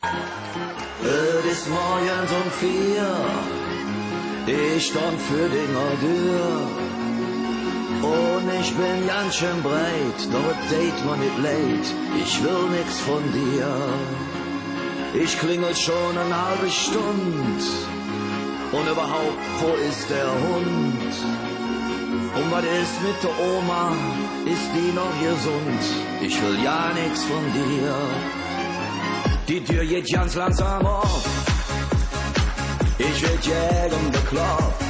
Es ist morgens um 4, ich stand für den Tür. Und ich bin ganz schön breit, dort date man nicht late, ich will nix von dir. Ich klingel schon eine halbe Stunde, und überhaupt, wo ist der Hund? Und was ist mit der Oma, ist die noch gesund? Ich will ja nix von dir. Die Tür geht ganz langsam auf, ich werd jägen bekloppt.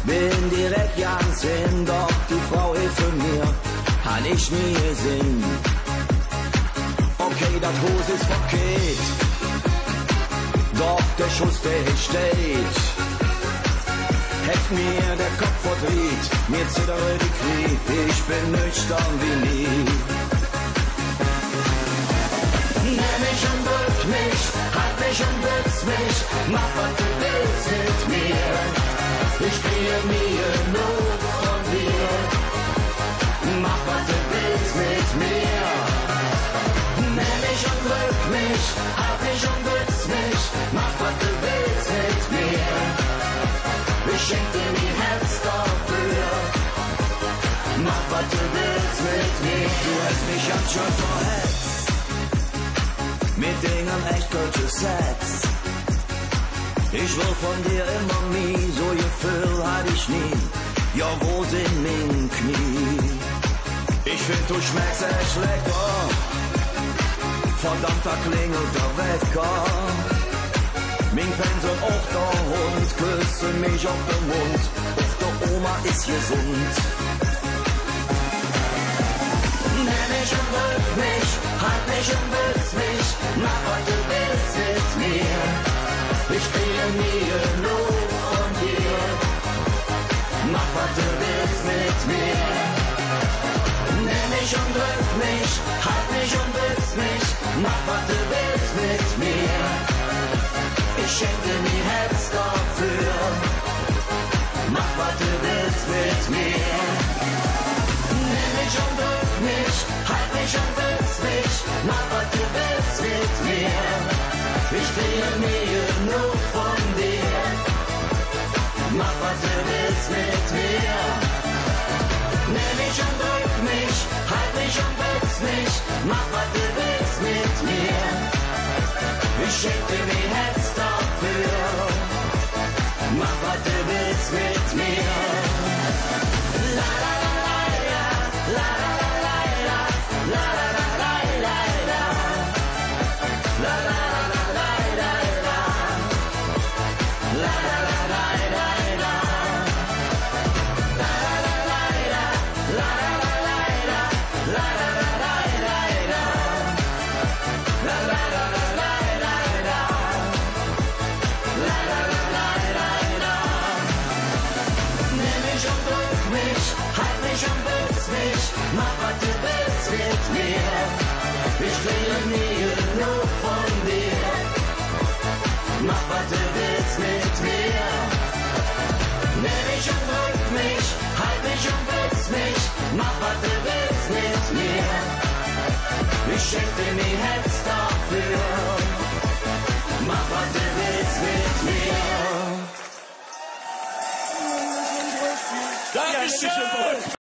Bin direkt ganz hin, doch die Frau hilft mir, han ich nie gesehen. Okay, das Hose ist verkehrt, doch der Schuss, der steht. Hätt mir der Kopf verdreht, mir zittere die Knie, ich bin nüchtern wie nie. Nimm mich und drück mich, halt mich und bütz mich, mach was du willst mit mir. Ich kriege nie genug von dir. Mach was du willst mit mir. Nimm mich und drück mich, halt mich und bütz mich, mach was du willst mit mir. Ich schenk dir mein Herz dafür. Mach was du willst mit mir. Du hast mich ganz schön verhetzt mit Dingen echt gutes Sex. Ich will von dir immer nie, so Gefühl hatte ich nie. Ja, wo sind mein Knie? Ich find, du schmeckst echt lecker. Verdammt, da klingelt der Wecker. Mein Pensel auch der Hund, küsse mich auf den Mund. Auch der Oma ist gesund. Nimm mich und drück mich, halt mich und bütz mich, mach was du willst mit mir. Ich kriege nie genug von dir. Mach was du willst mit mir. Nimm mich und drück mich, halt mich und bütz mich, mach was du willst mit mir. Ich schenk dir mein Herz dafür. Mach was du willst mit mir. Nimm mich und drück mich, halt mich und bütz mich, mach was du willst mit mir. Ich kriege nie genug von dir. Mach was du willst mit mir. Nimm mich und drück mich, halt mich und bütz mich, mach was du willst mit mir. Ich schenk dir mein Herz dafür. Mach was du willst mit mir. La la la la la la la la la la la la la la la mach was du willst mit mir. Ich kriege nie genug von dir. Mach was du willst mit mir. Nimm mich und drück mich, halt mich und bütz mich, mach was du willst mit mir. Ich schenk dir mein Herz dafür. Mach was du willst mit mir. Dankeschön!